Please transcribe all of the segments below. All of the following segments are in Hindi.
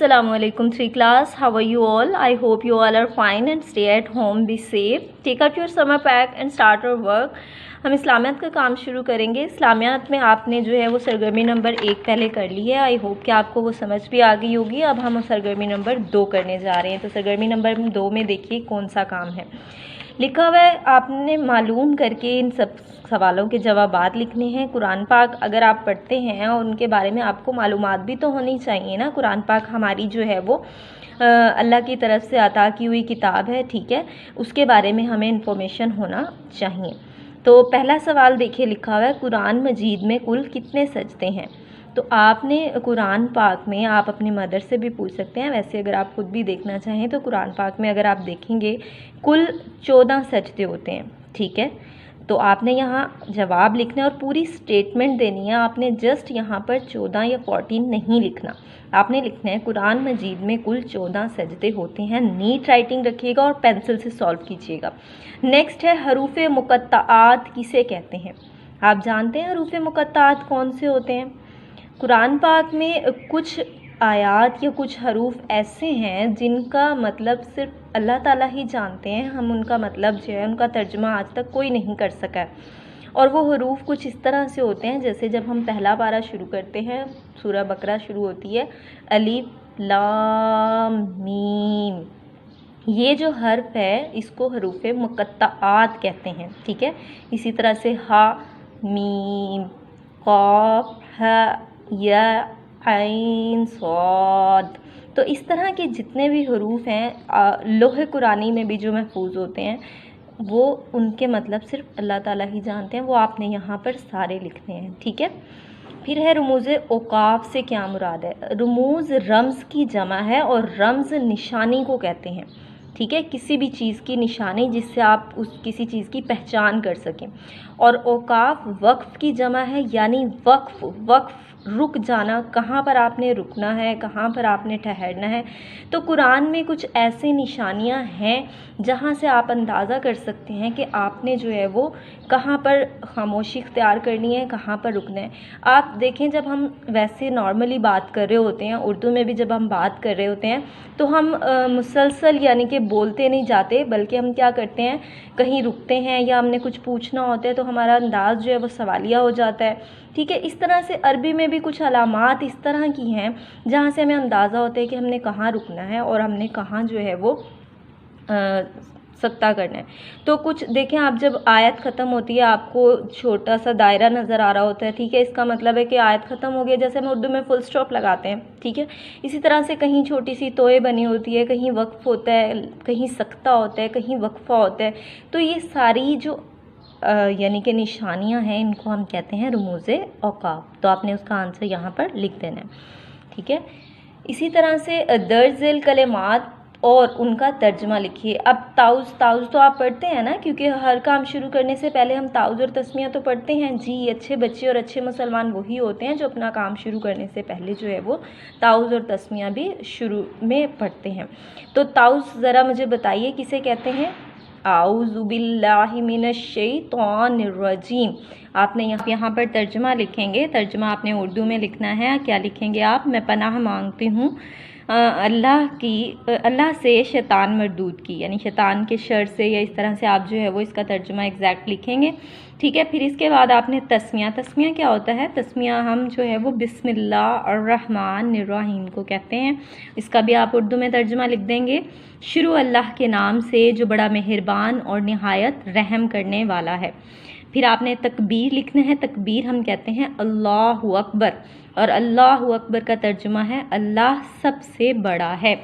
Assalamualaikum 3 class. How are you all? I hope you all are fine and stay at home, be safe. Take out your summer pack and start our work. हम इस्लामियात का काम शुरू करेंगे। इस्लामियात में आपने जो है वो सरगर्मी नंबर 1 पहले कर ली है। आई होप कि आपको वो समझ भी आ गई होगी। अब हम सरगर्मी नंबर 2 करने जा रहे हैं। तो सरगर्मी नंबर 2 में देखिए कौन सा काम है लिखा हुआ है। आपने मालूम करके इन सब सवालों के जवाबात लिखने हैं। कुरान पाक अगर आप पढ़ते हैं और उनके बारे में आपको मालूमात भी तो होनी चाहिए ना। कुरान पाक हमारी जो है वो अल्लाह की तरफ से अता की हुई किताब है, ठीक है। उसके बारे में हमें इंफॉर्मेशन होना चाहिए। तो पहला सवाल देखिए लिखा हुआ है, कुरान मजीद में कुल कितने सजदे हैं। तो आपने कुरान पाक में, आप अपनी मदर से भी पूछ सकते हैं, वैसे अगर आप खुद भी देखना चाहें तो कुरान पाक में अगर आप देखेंगे कुल 14 सजदे होते हैं, ठीक है। तो आपने यहाँ जवाब लिखना है और पूरी स्टेटमेंट देनी है। आपने जस्ट यहाँ पर 14 या 14 नहीं लिखना, आपने लिखना है कुरान मजीद में कुल 14 सजदे होते हैं। नीट राइटिंग रखिएगा और पेंसिल से सॉल्व कीजिएगा। नेक्स्ट है हरूफ मुक़त्तआत किसे कहते हैं। आप जानते हैं हरूफ मुक़त्तआत कौन से होते हैं। कुरान पाक में कुछ आयात या कुछ हरूफ ऐसे हैं जिनका मतलब सिर्फ अल्लाह ताला ही जानते हैं। हम उनका मतलब जो है उनका तर्जुमा आज तक कोई नहीं कर सका है। और वो हरूफ कुछ इस तरह से होते हैं, जैसे जब हम पहला पारा शुरू करते हैं, सूरह बकरा शुरू होती है अलिफ लाम मीम। ये जो हर्फ है इसको हरूफ मुक़त्तआत कहते हैं, ठीक है। इसी तरह से हा मीम क़ाफ हा या ऐन सॉद। तो इस तरह के जितने भी हरूफ हैं लोहे कुरानी में भी जो महफूज होते हैं वो उनके मतलब सिर्फ अल्लाह ताला ही जानते हैं। वो आपने यहाँ पर सारे लिखने हैं, ठीक है। फिर है रमूज़ औक़ाफ़ से क्या मुराद है। रमूज़ रम्ज़ की जमा है और रम्ज़ निशानी को कहते हैं, ठीक है। किसी भी चीज़ की निशानी जिससे आप उस किसी चीज़ की पहचान कर सकें। और औक़ाफ़ वक्फ़ की जमा है, यानी वक्फ़ रुक जाना, कहाँ पर आपने रुकना है, कहाँ पर आपने ठहरना है। तो कुरान में कुछ ऐसे निशानियाँ हैं जहाँ से आप अंदाज़ा कर सकते हैं कि आपने जो है वो कहाँ पर खामोशी इख्तियार करनी है, कहाँ पर रुकना है। आप देखें जब हम वैसे नॉर्मली बात कर रहे होते हैं, उर्दू में भी जब हम बात कर रहे होते हैं तो हम मुसलसल यानी कि बोलते नहीं जाते, बल्कि हम क्या करते हैं कहीं रुकते हैं या हमने कुछ पूछना होता है तो हमारा अंदाज़ जो है वो सवालिया हो जाता है, ठीक है। इस तरह से अरबी में भी कुछ अलामात इस तरह की हैं जहाँ से हमें अंदाज़ा होता है कि हमने कहाँ रुकना है और हमने कहाँ जो है वो सत्ता करना है। तो कुछ देखें, आप जब आयत ख़त्म होती है आपको छोटा सा दायरा नज़र आ रहा होता है, ठीक है। इसका मतलब है कि आयत ख़त्म हो गई, जैसे हम उर्दू में फुल स्टॉप लगाते हैं, ठीक है। इसी तरह से कहीं छोटी सी तोए बनी होती है, कहीं वक्फ़ होता है, कहीं सख्ता होता है, कहीं वक्फ़ा होता है। तो ये सारी जो यानी कि निशानियां हैं इनको हम कहते हैं रमूज़ औक़ाफ़। तो आपने उसका आंसर यहाँ पर लिख देना है, ठीक है। इसी तरह से दर्ज़ेल कलिमात और उनका तर्जमा लिखिए। अब ताउज़ तो आप पढ़ते हैं ना, क्योंकि हर काम शुरू करने से पहले हम ताउज़ और तस्मिया तो पढ़ते हैं जी। अच्छे बच्चे और अच्छे मुसलमान वही होते हैं जो अपना काम शुरू करने से पहले जो है वो ताउज़ और तस्मिया भी शुरू में पढ़ते हैं। तो ताउज़ ज़रा मुझे बताइए किसे कहते हैं। आऊज़ु बिल्लाहि मिनश्शैतानिर्रजीम। आपने यहाँ पर तर्जुमा लिखेंगे। तर्जुमा आपने उर्दू में लिखना है। क्या लिखेंगे आप। मैं पनाह मांगती हूँ अल्लाह से शैतान मरदूद की, यानी शैतान के शर से, या इस तरह से आप जो है वो इसका तर्जुमा एग्जैक्ट लिखेंगे, ठीक है। फिर इसके बाद आपने तस्मिया क्या होता है। तस्मिया हम जो है वो बिस्मिल्लाहिर्रहमानिर्रहीम को कहते हैं। इसका भी आप उर्दू में तर्जुमा लिख देंगे। शुरू अल्लाह के नाम से जो बड़ा मेहरबान और निहायत रहम करने वाला है। फिर आपने तकबीर लिखना है। तकबीर हम कहते हैं अल्लाहु अकबर, और अल्लाहु अकबर का तर्जुमा है अल्लाह सबसे बड़ा है।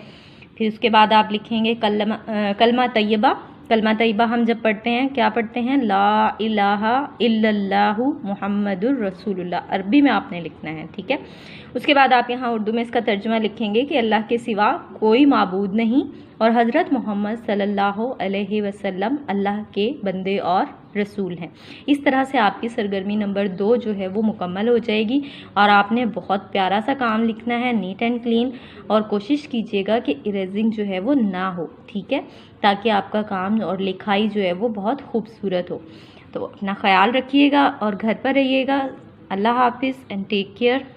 फिर उसके बाद आप लिखेंगे कलमा तैयबा। कलमा तैयबा हम जब पढ़ते हैं क्या पढ़ते हैं, ला इलाहा इल्लल्लाहु मुहम्मदुर रसूलुल्लाह। अरबी में आपने लिखना है, ठीक है। उसके बाद आप यहाँ उर्दू में इसका तर्जुमा लिखेंगे कि अल्लाह के सिवा कोई माबूद नहीं और हज़रत मोहम्मद सल्लल्लाहु अलैहि वसल्लम अल्लाह के बंदे और रसूल हैं। इस तरह से आपकी सरगर्मी नंबर 2 जो है वो मुकम्मल हो जाएगी। और आपने बहुत प्यारा सा काम लिखना है, नीट एंड क्लीन, और कोशिश कीजिएगा कि इरेजिंग जो है वो ना हो, ठीक है, ताकि आपका काम और लिखाई जो है वो बहुत खूबसूरत हो। तो अपना ख्याल रखिएगा और घर पर रहिएगा। अल्लाह हाफिज़ एंड टेक केयर।